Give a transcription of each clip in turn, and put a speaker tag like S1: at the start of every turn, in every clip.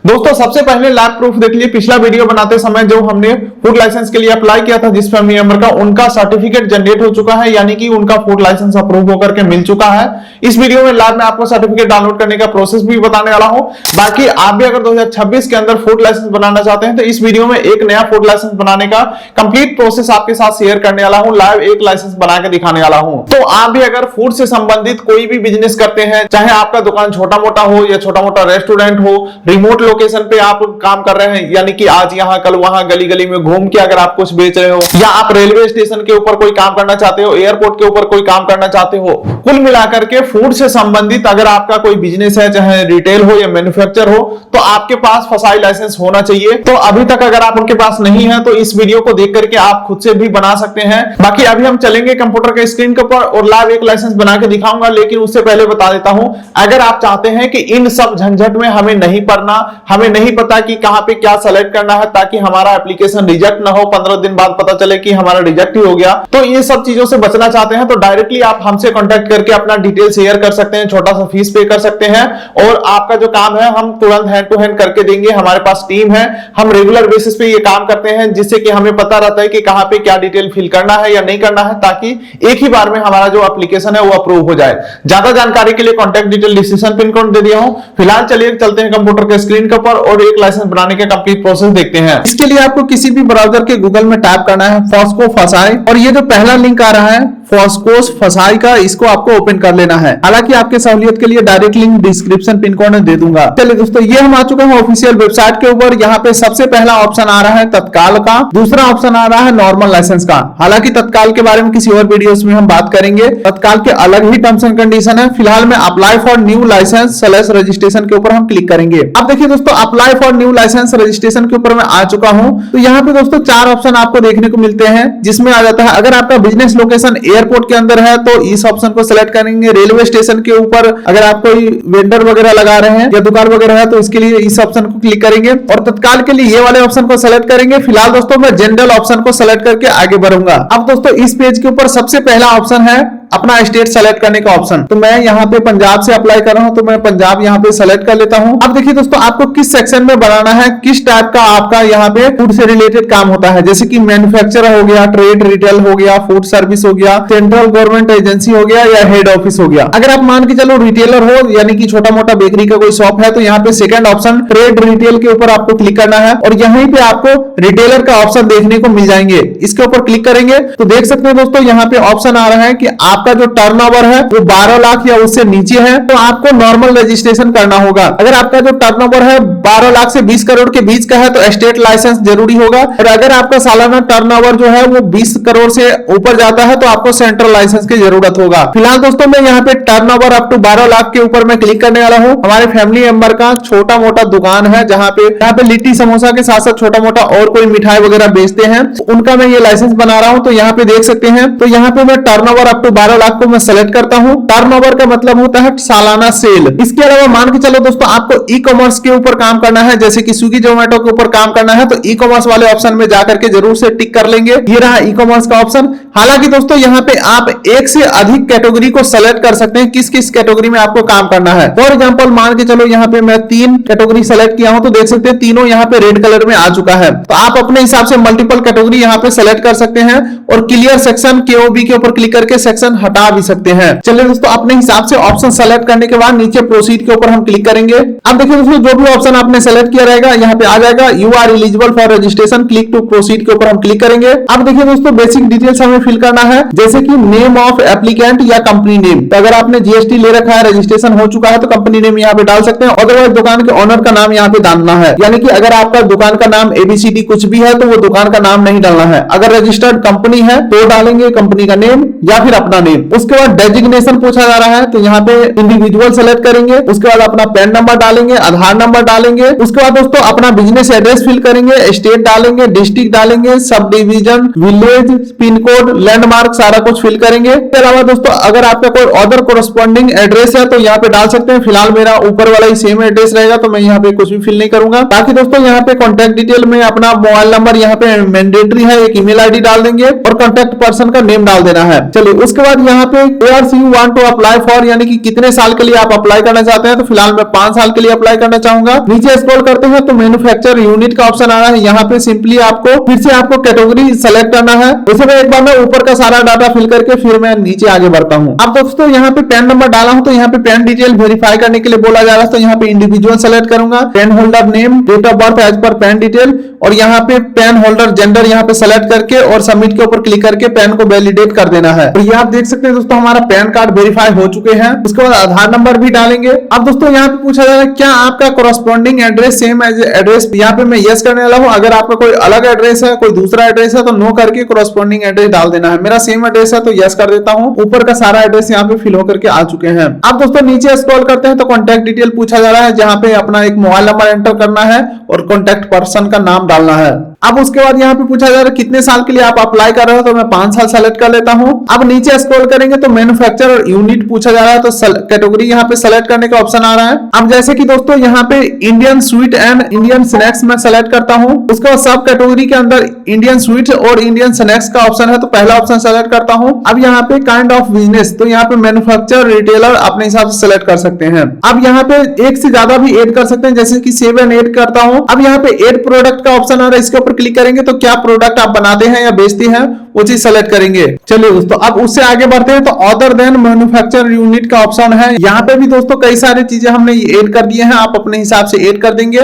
S1: दोस्तों सबसे पहले लैब प्रूफ देख लिए। पिछला वीडियो बनाते समय जो हमने फूड लाइसेंस के लिए अप्लाई किया था जिस फैमिली मेंबर का, उनका सर्टिफिकेट जनरेट हो चुका है, यानी कि उनका फूड लाइसेंस अप्रूव होकर के मिल चुका है। इस वीडियो में लैब में आपको सर्टिफिकेट डाउनलोड करने का प्रोसेस भी बताने वाला हूं। बाकी आप भी अगर 2026 के अंदर फूड लाइसेंस बनाना चाहते हैं तो इस वीडियो में एक नया फूड लाइसेंस बनाने का कंप्लीट प्रोसेस आपके साथ शेयर करने वाला हूं। लाइव एक लाइसेंस बना के दिखाने वाला हूं। तो आप भी अगर फूड से संबंधित कोई भी बिजनेस करते हैं, चाहे आपका दुकान छोटा मोटा हो या छोटा मोटा रेस्टोरेंट हो, रिमोट लोकेशन पे आप काम कर रहे हैं, यानी कि आज यहां कल वहां गली गली में घूम के अगर आप कुछ बेच रहे हो, या आप रेलवे स्टेशन के ऊपर कोई काम करना चाहते हो, एयरपोर्ट के ऊपर कोई काम करना चाहते हो, कुल मिलाकर के फूड से संबंधित अगर आपका कोई बिजनेस है, चाहे रिटेल हो या मैन्युफैक्चर हो, तो आपके पास फसाई लाइसेंस होना चाहिए। तो अभी तक अगर आप उनके पास नहीं है तो इस वीडियो को देख करके आप खुद से भी बना सकते हैं। बाकी अभी हम चलेंगे कंप्यूटर के स्क्रीन के ऊपर और लाइव एक लाइसेंस बना के दिखाऊंगा, लेकिन उससे पहले बता देता हूं, अगर आप चाहते हैं कि इन सब झंझट में हमें नहीं पड़ना, हमें नहीं पता कि कहां पे क्या सेलेक्ट करना है ताकि हमारा एप्लीकेशन रिजेक्ट ना हो, 15 दिन बाद पता चले कि हमारा रिजेक्ट ही हो गया, तो ये सब चीजों से बचना चाहते हैं तो डायरेक्टली आप हमसे कांटेक्ट करके अपना डिटेल शेयर कर सकते हैं, छोटा सा फीस पे कर सकते हैं और आपका जो काम है हम तुरंत हैंड टू हैंड करके देंगे। हमारे पास टीम है, हम रेगुलर बेसिस पे ये काम करते हैं जिससे कि हमें पता रहता है कि कहां पे क्या डिटेल फिल करना है या नहीं करना है, ताकि एक ही बार में हमारा जो एप्लीकेशन है वो अप्रूव हो जाए। ज्यादा जानकारी के लिए contact detail description pin code दे दिया हूं। फिलहाल चलिए चलते हैं कंप्यूटर के स्क्रीन के ऊपर और एक लाइसेंस बनाने का कंप्लीट प्रोसेस देखते हैं। इसके लिए आपको किसी भी ब्राउजर के गूगल में टाइप करना है फॉस्को फसाई, और ये जो पहला लिंक आ रहा है फॉस्कोस फसाई का, इसको आपको ओपन कर लेना है। हालांकि आपके सहूलियत के लिए direct link description pin code में दे दूंगा। चलिए दोस्तों, ये हम आ चुके हैं ऑफिशियल वेबसाइट के ऊपर। यहाँ पे सबसे पहला ऑप्शन आ रहा है तत्काल का, दूसरा ऑप्शन आ रहा है नॉर्मल लाइसेंस का। हालांकि तत्काल के बारे में किसी और वीडियोस में हम बात करेंगे, तत्काल के अलग ही टर्म्स एंड कंडीशन है। फिलहाल में apply for new license / registration के ऊपर हम क्लिक करेंगे। अब देखिए दोस्तों, apply for new license registration के ऊपर मैं आ चुका हूं। तो यहाँ पे दोस्तों 4 ऑप्शन आपको देखने को मिलते हैं, जिसमें आ जाता है अगर आपका बिजनेस लोकेशन एयरपोर्ट के अंदर है तो इस ऑप्शन को सिलेक्ट करेंगे। रेलवे स्टेशन के ऊपर अगर आप कोई वेंडर वगैरह लगा रहे हैं या दुकान वगैरह है तो इसके लिए इस ऑप्शन को क्लिक करेंगे, और तत्काल के लिए ये वाले ऑप्शन को सिलेक्ट करेंगे। फिलहाल दोस्तों मैं जनरल ऑप्शन को सिलेक्ट करके आगे बढ़ूंगा। अब दोस्तों इस पेज के ऊपर सबसे पहला ऑप्शन है अपना स्टेट सेलेक्ट करने का ऑप्शन। तो मैं यहाँ पे पंजाब से अप्लाई कर रहा हूं, तो मैं पंजाब यहाँ पे सेलेक्ट कर लेता हूं। अब देखिए दोस्तों, आपको किस सेक्शन में बनाना है, किस टाइप का आपका यहाँ पे फूड से रिलेटेड काम होता है, जैसे कि मैन्युफैक्चर हो गया, ट्रेड रिटेल हो गया, फूड सर्विस हो गया, सेंट्रल गवर्नमेंट एजेंसी हो गया या हेड ऑफिस हो गया। अगर आप मान के चलो रिटेलर हो, यानी कि छोटा मोटा बेकरी का कोई शॉप है, तो यहाँ पे सेकंड ऑप्शन ट्रेड रिटेल के ऊपर आपको क्लिक करना है और यहीं पे आपको रिटेलर का ऑप्शन देखने को मिल जाएंगे। इसके ऊपर क्लिक करेंगे तो देख सकते हैं दोस्तों, यहाँ पे ऑप्शन आ रहा है कि आपका जो टर्नओवर है वो 12 लाख या उससे नीचे है तो आपको नॉर्मल रजिस्ट्रेशन करना होगा। अगर आपका जो टर्नओवर है 12 लाख से 20 करोड़ के बीच का है तो स्टेट लाइसेंस जरूरी होगा, और अगर आपका सालाना टर्नओवर जो है वो 20 करोड़ से ऊपर जाता है तो आपको सेंट्रल लाइसेंस की जरूरत होगा। फिलहाल दोस्तों मैं यहाँ पे टर्नओवर अप टू 12 लाख के ऊपर मैं क्लिक करने वाला हूँ। हमारे फैमिली मेंबर का छोटा मोटा दुकान है जहाँ पे लिट्टी समोसा के साथ साथ छोटा मोटा और कोई मिठाई वगैरह बेचते हैं, उनका मैं ये लाइसेंस बना रहा हूँ। तो यहाँ पे देख सकते हैं, तो यहाँ पे मैं टर्नओवर अप टू 12 लाख को मैं सेलेक्ट करता हूं। टर्नओवर का मतलब होता है सालाना सेल। इसके अलावा मान के चलो दोस्तों, आपको ई कॉमर्स के ऊपर काम करना है, जैसे कि स्विगी जोमेटो के ऊपर काम करना है, तो ई कॉमर्स वाले ऑप्शन में जाकर के जरूर से टिक कर लेंगे। ये रहा ई कॉमर्स का ऑप्शन। हालांकि दोस्तों यहाँ पे आप एक से अधिक कैटेगरी को सेलेक्ट कर सकते हैं, किस किस कैटेगरी में आपको काम करना है। फॉर एग्जांपल मान के चलो यहाँ पे मैं 3 कैटेगरी सेलेक्ट किया हूं, तो देख सकते हैं तीनों यहाँ पे रेड कलर में आ चुका है। तो आप अपने हिसाब से मल्टीपल कैटेगरी यहाँ पे सेलेक्ट कर सकते हैं और क्लियर सेक्शन KOB के ऊपर क्लिक करके सेक्शन हटा भी सकते हैं। चलिए दोस्तों, अपने हिसाब से ऑप्शन सेलेक्ट करने के बाद नीचे प्रोसीड के ऊपर हम क्लिक करेंगे। अब देखिए दोस्तों, जो भी ऑप्शन आपने सेलेक्ट किया रहेगा यहाँ पे आ जाएगा you are eligible for registration, click to proceed के ऊपर हम क्लिक करेंगे। अब देखिए दोस्तों, बेसिक डिटेल्स हमें फिल करना है, जैसे कि नेम ऑफ एप्लीकेंट या कंपनी नेम। तो अगर आपने GST ले रखा है, रजिस्ट्रेशन हो चुका है, तो कंपनी नेम यहाँ पे डाल सकते हैं। अदरवाइज दुकान के ऑनर का नाम यहाँ पे डालना है, यानी कि अगर आपका दुकान का नाम ABCD कुछ भी है तो वो दुकान का नाम नहीं डालना है। अगर रजिस्टर्ड कंपनी है तो डालेंगे कंपनी का नेम या फिर अपना नेम। उसके बाद डेजिग्नेशन पूछा जा रहा है, तो यहाँ पे इंडिविजुअल सेलेक्ट करेंगे। उसके बाद अपना पैन नंबर डालेंगे, आधार नंबर डालेंगे। उसके बाद दोस्तों अपना बिजनेस एड्रेस फिल करेंगे, स्टेट डालेंगे, डिस्ट्रिक्ट डालेंगे, sub division, village, pin code, landmark सारा कुछ फिल करेंगे। इसके अलावा दोस्तों अगर आपका कोई अदर कोरस्पॉन्डिंग एड्रेस है तो यहाँ पे डाल सकते हैं। फिलहाल मेरा ऊपर वाला ही सेम एड्रेस रहेगा तो मैं यहाँ पे कुछ भी फिल नहीं करूंगा। बाकी दोस्तों यहाँ पे कॉन्टैक्ट डिटेल में अपना मोबाइल नंबर यहाँ पे मैंडेटरी है, एक ईमेल ID डाल देंगे और कॉन्टैक्ट पर्सन का नेम डाल देना है। चलिए उसके बाद बाद यहाँ पे years you want to apply for, यानी कि कितने साल के लिए आप अप्लाई करना चाहते हैं। तो फिलहाल मैं 5 साल के लिए अप्लाई करना चाहूंगा। नीचे स्क्रॉल करते हैं तो मैन्युफैक्चर यूनिट का ऑप्शन आ रहा है। यहाँ पे सिंपली आपको फिर से आपको कैटेगरी सेलेक्ट करना है। वैसे मैं एक बार मैं ऊपर का सारा डाटा फिल करके फिर मैं नीचे आगे बढ़ता हूँ। अब दोस्तों यहाँ पे पैन नंबर डाला हूँ तो यहाँ पे पैन डिटेल वेरीफाई करने के लिए बोला जा रहा है। तो यहाँ पे इंडिविजुअल सेलेक्ट करूंगा, PAN holder name, date of birth as per PAN detail, और यहाँ पे पैन होल्डर जेंडर यहाँ पे सेलेक्ट करके और सबमिट के ऊपर क्लिक करके पैन को वैलिडेट कर देना है। तो ये आप देख सकते हैं दोस्तों हमारा पैन कार्ड वेरीफाई हो चुके हैं। उसके बाद आधार नंबर भी डालेंगे। अब दोस्तों यहाँ पे पूछा जा रहा है क्या आपका corresponding address same as address, यहाँ पे मैं यस करने वाला हूँ। अगर आपका कोई अलग एड्रेस है, कोई दूसरा एड्रेस है तो नो करके कोरस्पॉन्डिंग एड्रेस डाल देना है। मेरा सेम एड्रेस है तो यस कर देता हूँ। ऊपर का सारा एड्रेस यहाँ पे फिल होकर के आ चुके हैं। अब दोस्तों नीचे स्क्रॉल करते हैं तो कॉन्टैक्ट डिटेल पूछा जा रहा है, जहाँ पे अपना एक मोबाइल नंबर एंटर करना है और कॉन्टैक्ट पर्सन का नाम डालना है। अब उसके बाद यहाँ पे पूछा जा रहा है कितने साल के लिए आप अप्लाई कर रहे हो, तो मैं 5 साल सेलेक्ट कर लेता हूँ। अब नीचे स्क्रॉल करेंगे तो मैन्युफैक्चर यूनिट पूछा जा रहा है, तो कैटेगरी यहाँ पे सेलेक्ट करने का ऑप्शन आ रहा है। अब जैसे कि दोस्तों यहाँ पे Indian sweet and Indian snacks में सेलेक्ट करता हूँ। उसके बाद सब कैटेगरी के अंदर इंडियन स्वीट और इंडियन स्नैक्स का ऑप्शन है, तो पहला ऑप्शन सेलेक्ट करता हूँ। अब यहाँ पे काइंड ऑफ बिजनेस, तो यहाँ पे मैन्युफैक्चर रिटेलर अपने हिसाब से सेलेक्ट कर सकते हैं। अब यहाँ पे एक से ज्यादा भी ऐड कर सकते हैं, जैसे कि 7 ऐड करता हूँ। अब यहाँ पे ऐड प्रोडक्ट का ऑप्शन आ रहा है, इसके ऊपर क्लिक करेंगे तो क्या प्रोडक्ट आप बनाते हैं या बेचते हैं वो चीज सेलेक्ट करेंगे। चलिए दोस्तों अब उससे आगे बढ़ते हैं तो अदर देन मैन्युफैक्चर यूनिट का ऑप्शन है। यहाँ पे भी दोस्तों कई सारी चीजें हमने ऐड कर दिए हैं, आप अपने हिसाब से ऐड कर देंगे।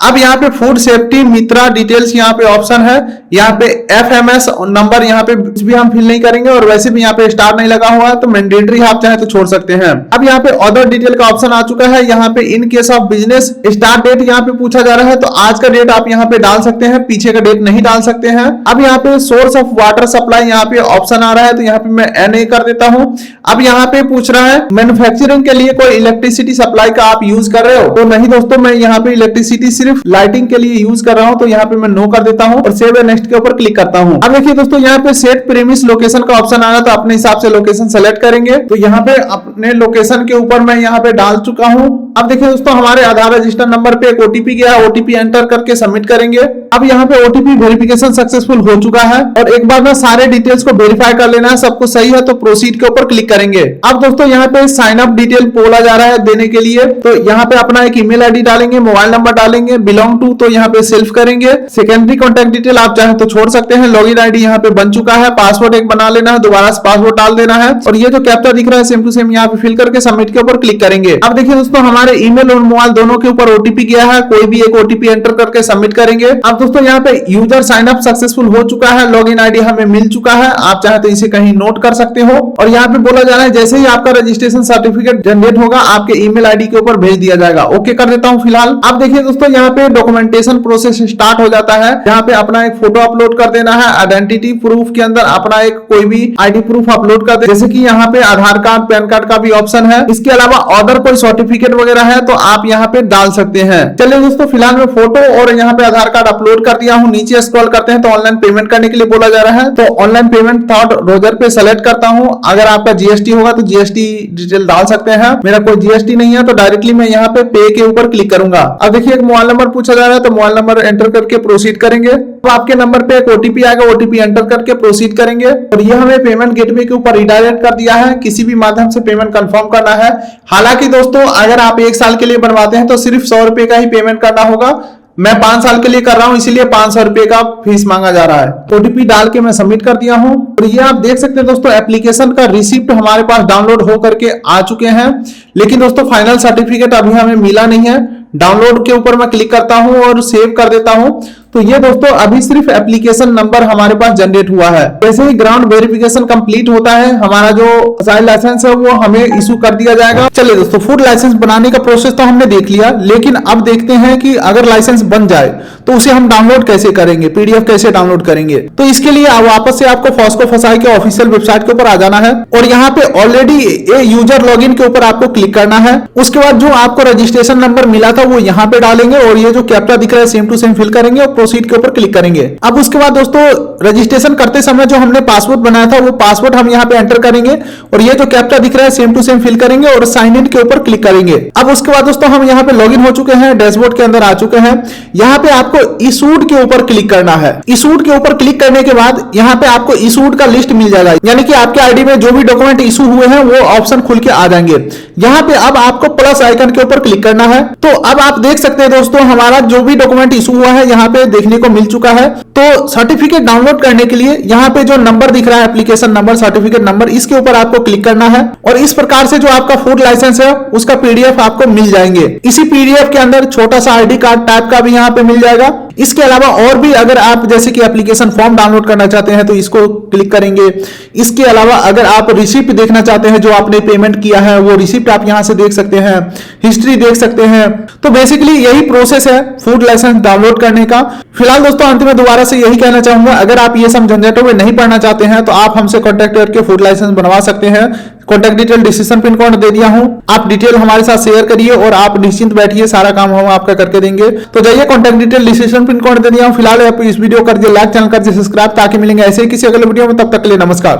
S1: अब यहाँ पे फूड सेफ्टी मित्रा डिटेल्स यहाँ पे ऑप्शन है। यहाँ पे FMS नंबर यहाँ पे कुछ भी हम फिल नहीं करेंगे और वैसे भी यहाँ पे स्टार नहीं लगा हुआ है, तो मैंडेटरी आप चाहे तो छोड़ सकते हैं। अब यहाँ पे अदर डिटेल का ऑप्शन आ चुका है। यहाँ पे in case of business start date यहाँ पे पूछा जा रहा है, तो आज का डेट आप यहाँ पे डाल सकते हैं, पीछे का डेट नहीं डाल सकते हैं। अब यहाँ पे सोर्स ऑफ वाटर सप्लाई यहाँ पे ऑप्शन आ रहा है, तो यहाँ पे मैं NA कर देता हूँ। अब यहाँ पे पूछ रहा है मैन्युफैक्चरिंग के लिए कोई इलेक्ट्रिसिटी सप्लाई का आप यूज कर रहे हो, तो नहीं दोस्तों मैं यहाँ पे इलेक्ट्रिसिटी सिर्फ लाइटिंग के लिए यूज कर रहा हूँ, तो यहाँ पे मैं नो कर देता हूँ और सेव एंड नेक्स्ट के ऊपर क्लिक करता हूँ। अब देखिए दोस्तों यहाँ पे सेट प्रीमिस लोकेशन का ऑप्शन आ रहा है, तो अपने हिसाब से लोकेशन सेलेक्ट करेंगे। तो यहाँ पे अपने लोकेशन के ऊपर मैं यहाँ पे डाल चुका हूँ। अब देखिए दोस्तों हमारे आधार रजिस्टर नंबर पे एक OTP गया, OTP एंटर करके सबमिट करेंगे। अब यहाँ पे OTP वेरिफिकेशन सक्सेसफुल हो चुका है और एक बार में सारे डिटेल्स को वेरीफाई कर लेना है, सब कुछ सही है तो प्रोसीड के ऊपर क्लिक करेंगे। अब दोस्तों यहाँ पे साइन अप डिटेल बोला जा रहा है देने के लिए, तो यहाँ पे अपना एक ईमेल आईडी डालेंगे, मोबाइल नंबर डालेंगे, बिलोंग टू तो यहाँ पे सेल्फ करेंगे, सेकेंडरी कॉन्टैक्ट डिटेल आप चाहे तो छोड़ सकते हैं, लॉगिन आईडी यहाँ पे बन चुका है, पासवर्ड एक बना लेना है, दोबारा से पासवर्ड डाल देना है और ये जो कैप्चा दिख रहा है सेम टू सेम यहाँ पे फिल करके सबमिट के ऊपर क्लिक करेंगे। अब देखिए दोस्तों हमारे ईमेल और मोबाइल दोनों के ऊपर OTP गया है, कोई भी एक OTP एंटर करके सबमिट करेंगे। अब दोस्तों यहाँ पे यूजर साइन अप सक्सेसफुल हो चुका है, लॉगिन आईडी हमें मिल चुका है, आप चाहे तो इसे कहीं नोट कर सकते हो। और यहाँ पे बोला जा रहा है जैसे ही आपका रजिस्ट्रेशन सर्टिफिकेट जनरेट होगा आपके ईमेल आईडी के ऊपर भेज दिया जाएगा। ओके कर देता हूँ फिलहाल। अब देखिए दोस्तों यहाँ पे डॉक्यूमेंटेशन प्रोसेस स्टार्ट हो जाता है। यहाँ पे अपना एक फोटो अपलोड कर देना है, आइडेंटिटी प्रूफ के अंदर अपना एक कोई भी ID प्रूफ अपलोड कर दे, जैसे कि यहाँ पे आधार कार्ड पैन कार्ड का भी ऑप्शन है। इसके अलावा अदर कोई सर्टिफिकेट वगैरह है तो आप यहाँ पे डाल सकते हैं। चलिए दोस्तों फिलहाल मैं फोटो और यहाँ पे आधार कार्ड अपलोड कर दिया हूँ। नीचे स्क्रॉल करते हैं तो ऑनलाइन पेमेंट करने के लिए बोला जा रहा है, तो ऑनलाइन पेमेंट थर्ड रोजर पे सेलेक्ट करता हूँ। अगर आपका GST होगा तो GST डिटेल डाल सकते हैं, मेरा कोई GST नहीं है तो डायरेक्टली मैं यहाँ पे पे के ऊपर क्लिक करूंगा। अब देखिए एक मोबाइल नंबर पूछा जा रहा है, तो मोबाइल नंबर एंटर करके प्रोसीड करेंगे। तो आपके नंबर पे एक OTP आएगा, OTP एंटर करके प्रोसीड करेंगे और ये हमें पेमेंट गेटवे के ऊपर रिडायरेक्ट कर दिया है, किसी भी माध्यम से पेमेंट कंफर्म करना है। हालांकि दोस्तों अगर आप 1 साल के लिए बनवाते हैं तो सिर्फ 100 रुपए का ही पेमेंट करना होगा। मैं 5 साल के लिए कर रहा हूं इसीलिए 500 रुपए का फीस मांगा जा रहा है। OTP डाल के मैं सबमिट कर दिया हूं और ये आप देख सकते हैं दोस्तों एप्लीकेशन का रिसिप्ट हमारे पास डाउनलोड हो करके आ चुके हैं, लेकिन दोस्तों फाइनल सर्टिफिकेट अभी हमें मिला नहीं है। डाउनलोड के ऊपर मैं क्लिक करता हूं और सेव कर देता हूं। तो ये दोस्तों अभी सिर्फ एप्लीकेशन नंबर हमारे पास जनरेट हुआ है। जैसे ही ग्राउंड वेरिफिकेशन कंप्लीट होता है हमारा जो साइल लाइसेंस है वो हमें इशू कर दिया जाएगा। चलिए दोस्तों फूड लाइसेंस बनाने का प्रोसेस तो हमने देख लिया, लेकिन अब देखते हैं कि अगर लाइसेंस बन जाए तो उसे हम डाउनलोड कैसे करेंगे, PDF कैसे डाउनलोड करेंगे। तो इसके लिए वापस से आपको फॉस्को फसाई के ऑफिशियल वेबसाइट के ऊपर आ जाना है और यहाँ पे ऑलरेडी यूजर लॉगिन के ऊपर आपको क्लिक करना है। उसके बाद जो आपको रजिस्ट्रेशन नंबर मिला था वो यहाँ पे डालेंगे और ये जो कैप्चा दिख रहा है सेम टू सेम फिल करेंगे और
S2: प्रोसीड के ऊपर क्लिक करेंगे। अब उसके बाद दोस्तों रजिस्ट्रेशन करते समय जो हमने पासवर्ड बनाया था वो पासवर्ड हम यहाँ पे एंटर करेंगे और ये जो कैप्चा दिख रहा है सेम टू सेम फिल करेंगे और साइन इन के ऊपर क्लिक करेंगे। अब उसके बाद दोस्तों हम यहाँ पे लॉगिन हो चुके हैं, डैशबोर्ड के अंदर आ चुके हैं। यहाँ पे आपको इशूड के ऊपर क्लिक करना है। इशूड के ऊपर क्लिक करने के बाद यहाँ पे आपको इशूड का लिस्ट मिल जाएगा, यानी कि आपके आईडी में जो भी डॉक्यूमेंट इशू हुए हैं वो ऑप्शन खुल के आ जाएंगे। यहाँ पे अब आपको प्लस आइकन के ऊपर क्लिक करना है। तो अब आप देख सकते हैं दोस्तों हमारा जो भी डॉक्यूमेंट इशू हुआ है यहाँ पे देखने को मिल चुका है। तो सर्टिफिकेट डाउनलोड करने के लिए यहाँ पे जो नंबर दिख रहा है एप्लीकेशन नंबर, सर्टिफिकेट नंबर, इसके ऊपर आपको क्लिक करना है और इस प्रकार से जो आपका फूड लाइसेंस है उसका पीडीएफ आपको मिल जाएंगे। इसी पीडीएफ के अंदर छोटा सा आईडी कार्ड टाइप का भी यहाँ पे मिल जाएगा। इसके अलावा और भी अगर आप जैसे कि एप्लीकेशन फॉर्म डाउनलोड करना चाहते हैं तो इसको क्लिक करेंगे। इसके अलावा अगर आप रिसिप्ट देखना चाहते हैं जो आपने पेमेंट किया है वो रिसिप्ट आप यहां से देख सकते हैं, हिस्ट्री देख सकते हैं। तो बेसिकली यही प्रोसेस है फूड लाइसेंस डाउनलोड करने का। फिलहाल दोस्तों अंत में दोबारा से यही कहना चाहूंगा, अगर आप ये सब झंझटों में नहीं पढ़ना चाहते हैं तो आप हमसे कॉन्टैक्ट करके फूड लाइसेंस बनवा सकते हैं। Contact detail description pin code दे दिया हूं, आप डिटेल हमारे साथ शेयर करिए और आप निश्चिंत बैठिए, सारा काम हम आपका करके देंगे। तो जाइए contact detail description pin code दे दिया हूं। फिलहाल आप इस वीडियो कर दिए लाइक, चैनल कर दिए सब्सक्राइब, ताकि मिलेंगे ऐसे ही किसी अगले वीडियो में। तब तक के लिए नमस्कार।